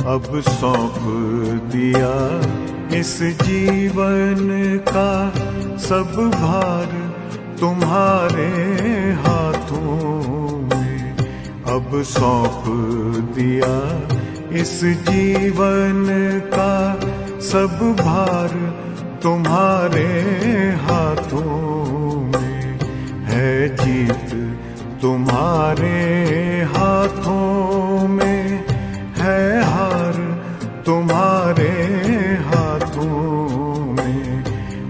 अब सौंप दिया इस जीवन का सब भार तुम्हारे हाथों में। अब सौंप दिया इस जीवन का सब भार तुम्हारे हाथों में। है जीत तुम्हारे हाथों में, है हार तुम्हारे हाथों में।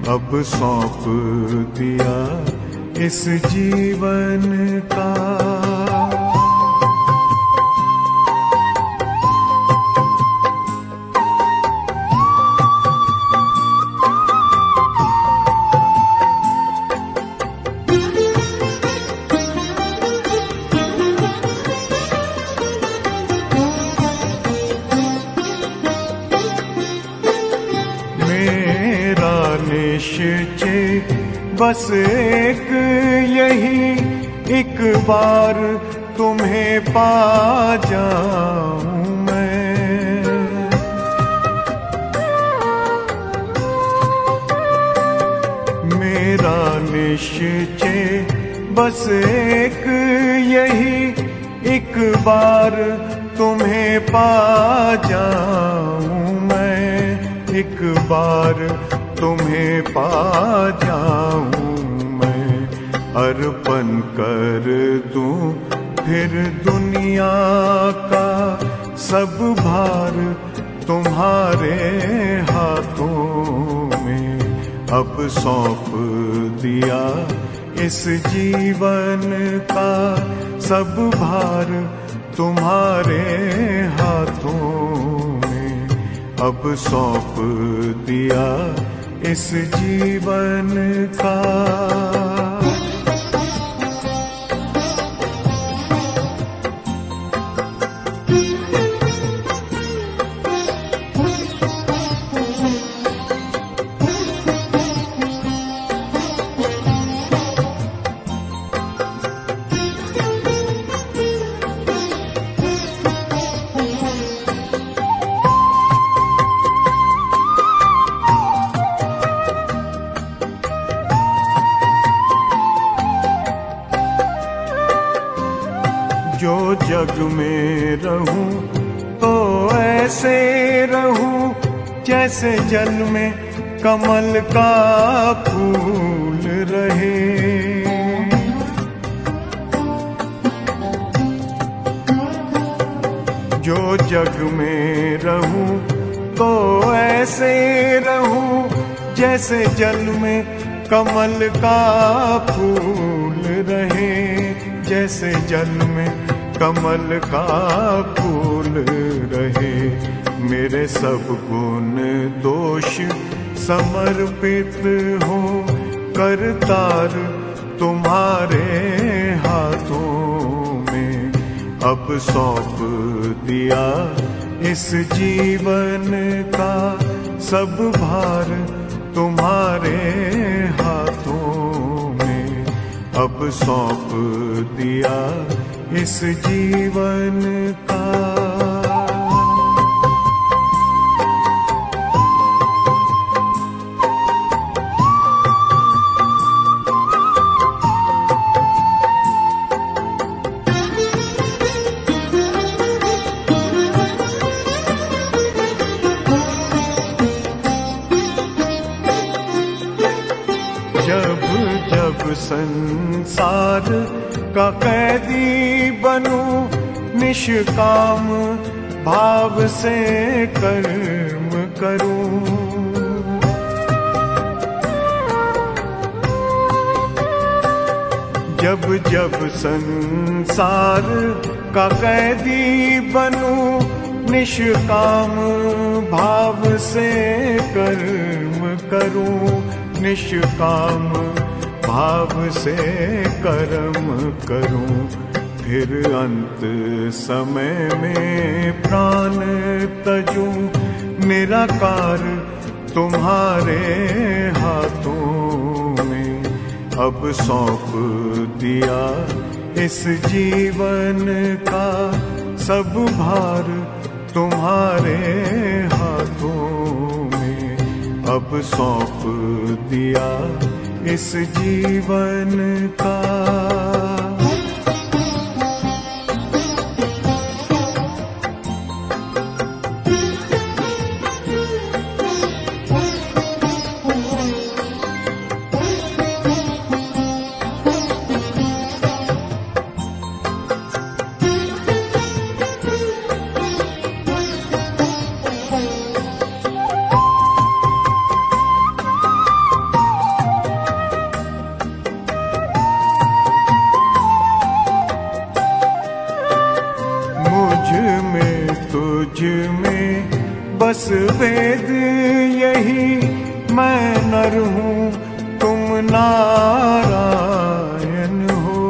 अब सौंप दिया इस जीवन का। मेरा निश्चय बस एक यही, एक बार तुम्हें पा जाऊं मैं। मेरा निश्चय बस एक यही, एक बार तुम्हें पा जाऊं मैं। एक बार तुम्हें पा जाऊं मैं। अर्पण कर दूं फिर दुनिया का सब भार तुम्हारे हाथों में। अब सौंप दिया इस जीवन का सब भार तुम्हारे हाथों में। अब सौंप दिया इस जीवन का। जो जग में रहूं तो ऐसे रहूं जैसे जल में कमल का फूल रहे। जो जग में रहूं तो ऐसे रहूं जैसे जल में कमल का फूल रहे। जैसे जल में कमल का फूल रहे। मेरे सब गुण दोष समर्पित हो करतार तुम्हारे हाथों में। अब सौंप दिया इस जीवन का सब भार तुम्हारे हाथों में। अब सौंप दिया इस जीवन का। जब जब संसार का कैदी बनूं निष्काम भाव से कर्म करूं। जब जब संसार का कैदी बनूं निष्काम भाव से कर्म करूं। निष्काम भाव से कर्म करूं। फिर अंत समय में प्राण तजूं निराकार तुम्हारे हाथों में। अब सौंप दिया इस जीवन का सब भार तुम्हारे हाथों में अब सौंप दिया इस जीवन का। तुझ में बस वेद यही, मैं नर हूँ तुम नारायण हो।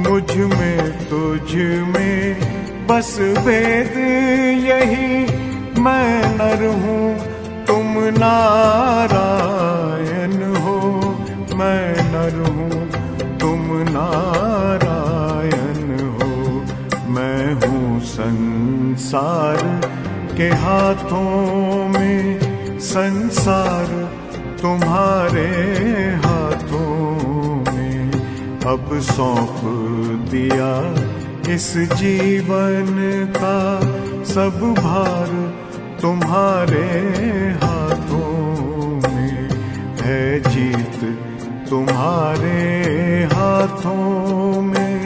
मुझ में तुझ में बस वेद यही, मैं नर हूँ तुम नारायण हो। मैं नर हूँ तुम नारायण हो। मैं हूँ संसार के हाथों में, संसार तुम्हारे हाथों में अब सौंप दिया इस जीवन का। सब भार तुम्हारे हाथों में है, जीत तुम्हारे हाथों में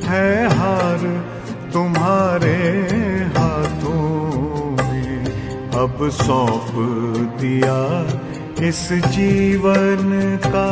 है, हार तुम्हारे हाथों में अब सौंप दिया इस जीवन का।